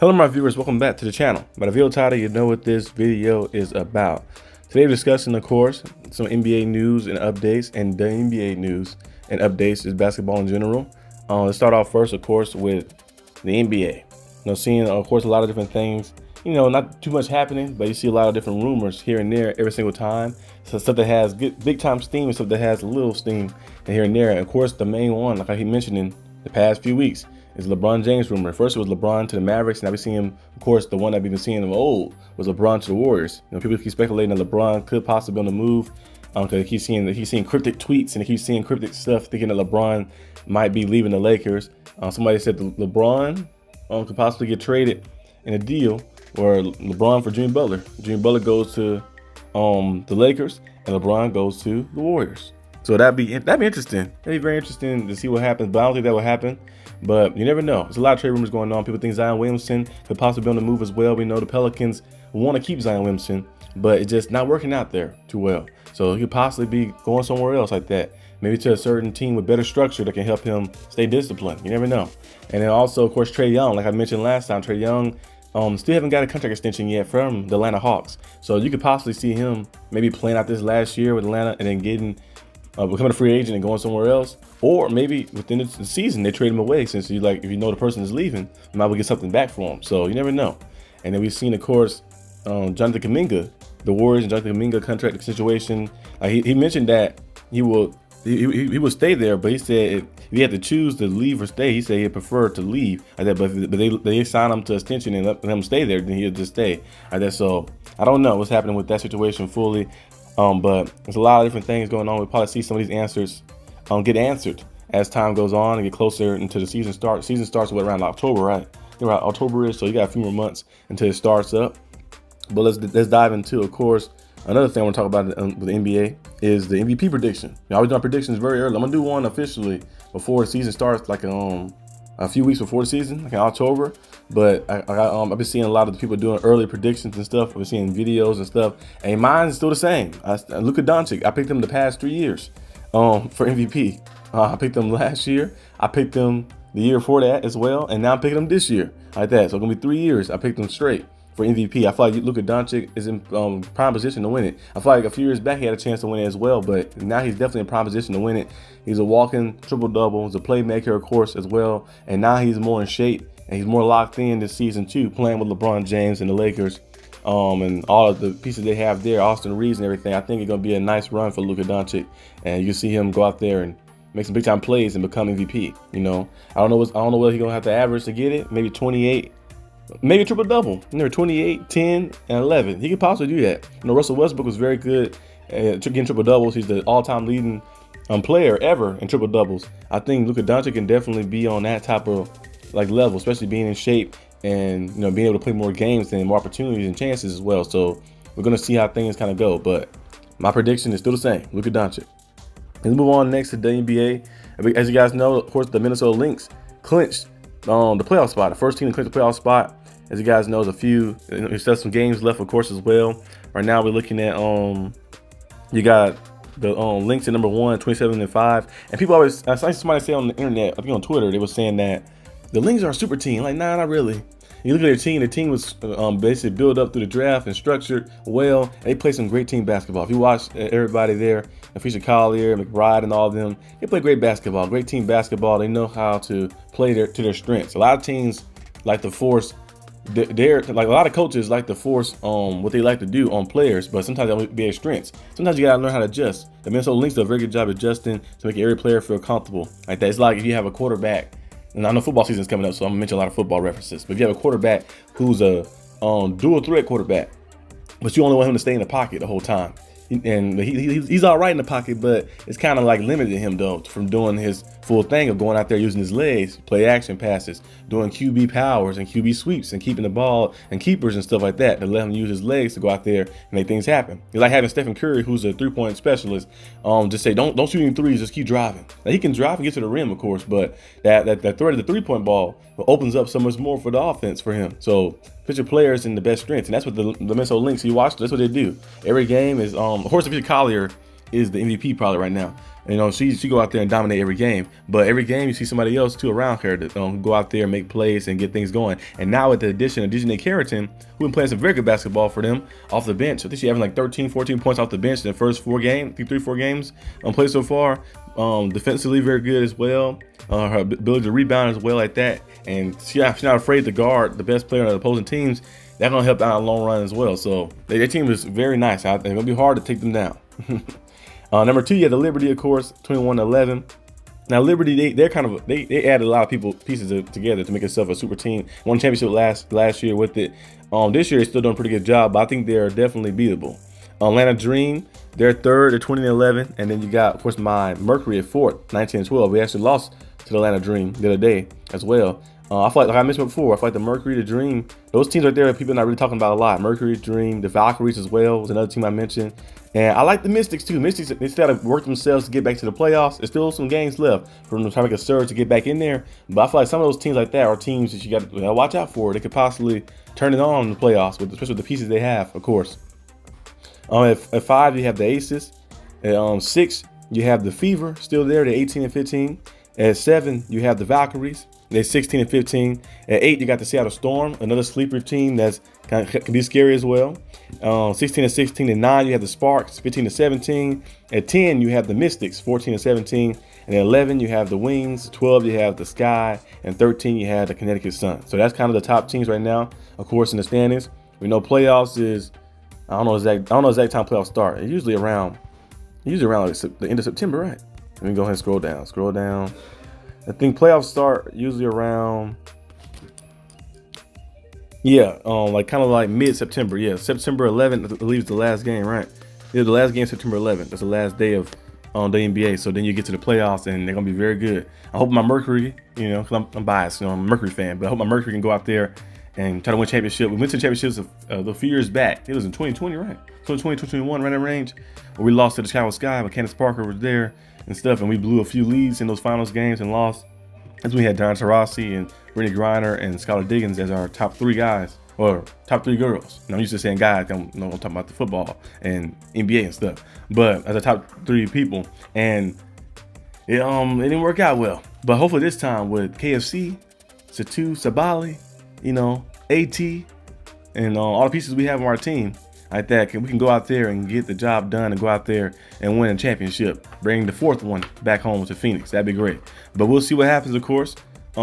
Hello my viewers, welcome back to the channel. By the video title, you know what this video is about. Today we're discussing, of course, some NBA news and updates, and the NBA news and updates is basketball in general. Let's start off first, of course, with the NBA. Seeing, of course, a lot of different things. Not too much happening, but you see a lot of different rumors here and there every single time. So stuff that has big time steam and stuff that has a little steam here and there. And of course, the main one, like I mentioned in the past few weeks, is LeBron James rumor. First it was LeBron to the Mavericks, and now we see him, of course, the one that we've been seeing of old was LeBron to the Warriors. People keep speculating that LeBron could possibly be on the move, because he's seeing cryptic tweets and he keeps seeing cryptic stuff, thinking that LeBron might be leaving the Lakers. Somebody said that LeBron could possibly get traded in a deal where LeBron for Jimmy Butler. Jimmy Butler goes to the Lakers and LeBron goes to the Warriors. So that'd be interesting. That'd be very interesting to see what happens, but I don't think that will happen. But you never know. There's a lot of trade rumors going on. People think Zion Williamson could possibly be on the move as well. We know the Pelicans want to keep Zion Williamson, but it's just not working out there too well. So he could possibly be going somewhere else like that. Maybe to a certain team with better structure that can help him stay disciplined. You never know. And then also, of course, Trae Young, like I mentioned last time, Trae Young still haven't got a contract extension yet from the Atlanta Hawks. So you could possibly see him maybe playing out this last year with Atlanta and then becoming a free agent and going somewhere else, or maybe within the season they trade him away, since if you know the person is leaving, you might get something back for him. So you never know. And then we've seen, of course, Jonathan Kuminga, the Warriors and Jonathan Kuminga contract situation. He mentioned that he will stay there, but he said if he had to choose to leave or stay, he said he'd prefer to leave like that. But they sign him to extension and let him stay there, then he'll just stay like that. So I don't know what's happening with that situation fully. But there's a lot of different things going on. We'll probably see some of these answers get answered as time goes on and get closer until the season starts. Season starts around October, right? Around October-ish, so you got a few more months until it starts up. But let's dive into, of course, another thing I want to talk about with the NBA is the MVP prediction. I always do predictions very early. I'm gonna do one officially before the season starts, like a few weeks before the season, like in October. But I've been seeing a lot of the people doing early predictions and stuff. I've been seeing videos and stuff, and mine's still the same. Luka Doncic, I picked him the past 3 years for MVP. I picked him last year. I picked him the year before that as well, and now I'm picking him this year like that. So it's gonna be 3 years. I picked him straight for MVP. I feel like Luka Doncic is in prime position to win it. I feel like a few years back he had a chance to win it as well, but now he's definitely in prime position to win it. He's a walking triple-double. He's a playmaker, of course, as well. And now he's more in shape and he's more locked in this season too, playing with LeBron James and the Lakers, and all of the pieces they have there, Austin Reeves and everything. I think it's gonna be a nice run for Luka Doncic, and you can see him go out there and make some big-time plays and become MVP. I don't know what he's gonna have to average to get it. Maybe 28. Maybe triple-double, 28, 10, and 11. He could possibly do that. Russell Westbrook was very good at getting triple-doubles. He's the all-time leading player ever in triple-doubles. I think Luka Doncic can definitely be on that type of level, especially being in shape and being able to play more games and more opportunities and chances as well. So we're gonna see how things kind of go. But my prediction is still the same, Luka Doncic. Let's move on next to the NBA. As you guys know, of course, the Minnesota Lynx clinched the playoff spot. The first team to clinch the playoff spot. As you guys know, there's still some games left, of course, as well. Right now, we're looking at you got the Lynx at number 1, 27-5, and people always, I saw somebody say on the internet, I think on Twitter, they were saying that the Lynx are a super team. Like, nah, not really. You look at their team. The team was basically built up through the draft and structured well. And they play some great team basketball. If you watch everybody there, Fisher Collier, McBride, and all of them, they play great basketball, great team basketball. They know how to play to their strengths. A lot of teams like to force. They're like a lot of coaches like to force what they like to do on players, but sometimes they'll be their strengths. Sometimes you gotta learn how to adjust. The Minnesota Lynx do a very good job adjusting to make every player feel comfortable like that. It's like if you have a quarterback, and I know football season's coming up, so I'm gonna mention a lot of football references. But if you have a quarterback who's a dual threat quarterback, but you only want him to stay in the pocket the whole time, and he's all right in the pocket, but it's kind of like limiting him though from doing his full thing of going out there using his legs, play action passes, doing QB powers and QB sweeps, and keeping the ball and keepers and stuff like that, to let him use his legs to go out there and make things happen. It's like having Stephen Curry, who's a three-point specialist, just say don't shoot any threes, just keep driving. Now, he can drive and get to the rim, of course, but that threat of the three-point ball opens up so much more for the offense for him. So put your players in the best strengths, and that's what the Minnesota Lynx, you watch, that's what they do. Every game is, of course, if you're Collier is the MVP probably right now. You know, she go out there and dominate every game, but every game you see somebody else too around her that go out there and make plays and get things going. And now with the addition of Dejanay Carrington, who's been playing some very good basketball for them off the bench. I think she's having like 13, 14 points off the bench in the first 4 games, 3-4 games played so far. Defensively very good as well. Her ability to rebound as well like that, and she's not afraid to guard the best player on the opposing teams. That's gonna help out in the long run as well. So their team is very nice. It's gonna be hard to take them down. Number 2, you have the Liberty, of course, 21-11. Now Liberty, they added a lot of pieces together to make itself a super team. Won championship last year with it. This year they're still doing a pretty good job, but I think they're definitely beatable. Atlanta Dream, they're 3rd at 20-11, and then you got, of course, my Mercury at 4th, 19-12. We actually lost to the Atlanta Dream the other day as well. I feel like I mentioned before, I feel like the Mercury, the Dream, those teams right there that people are not really talking about a lot. Mercury, Dream, the Valkyries as well was another team I mentioned. And I like the Mystics too. Mystics, they still got to work themselves to get back to the playoffs. There's still some games left for them to try to make a surge to get back in there. But I feel like some of those teams like that are teams that you got to watch out for. They could possibly turn it on in the playoffs, especially with the pieces they have, of course. At 5, you have the Aces. At 6, you have the Fever still there. They're 18-15. At 7, you have the Valkyries. They're 16-15. At 8, you got the Seattle Storm, another sleeper team that's can be scary as well. 16-16. At 9, you have the Sparks, 15-17. At 10, you have the Mystics, 14-17. And at 11, you have the Wings. 12, you have the Sky. And 13, you have the Connecticut Sun. So that's kind of the top teams right now, of course, in the standings. We know playoffs is, I don't know exact time playoffs start. It's usually around like the end of September, right? Let me go ahead and scroll down. I think playoffs start usually around, like kind of like mid-September. Yeah, September 11th, I believe, is the last game, right? Yeah, the last game, September 11th. That's the last day of the NBA. So then you get to the playoffs, and they're gonna be very good. I hope my Mercury, because I'm biased, I'm a Mercury fan, but I hope my Mercury can go out there and try to win championship. We went to the championships a few years back. It was in 2020, right? 2020, 2021, right in range. Where we lost to the Chicago Sky, but Candace Parker was there and stuff, and we blew a few leads in those finals games and lost. That's when we had Don Taurasi and Brittany Griner and Skylar Diggins as our top 3 guys, or top 3 girls. And I'm used to saying guys, I'm talking about the football and NBA and stuff. But as a top 3 people, and it didn't work out well. But hopefully this time with KFC, Satu, Sabali, AT, and all the pieces we have on our team like that, we can go out there and get the job done and go out there and win a championship, bring the 4th one back home to Phoenix. That'd be great. But we'll see what happens, of course. We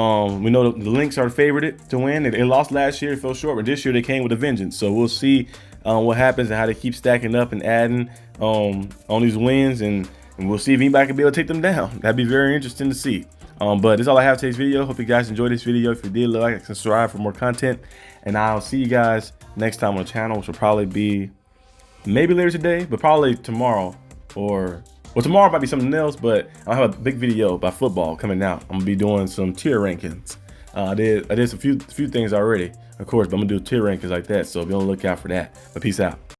know the Lynx are favored to win. They lost last year, it fell short, but this year they came with a vengeance. So we'll see what happens and how they keep stacking up and adding on these wins, and we'll see if anybody can be able to take them down. That'd be very interesting to see. But that's all I have for today's video. Hope you guys enjoyed this video. If you did, like and subscribe for more content. And I'll see you guys next time on the channel, which will probably be maybe later today, but probably tomorrow. Well, tomorrow might be something else, but I'll have a big video about football coming out. I'm gonna be doing some tier rankings. I did a few things already, of course, but I'm gonna do tier rankings like that. So be on the lookout for that. But peace out.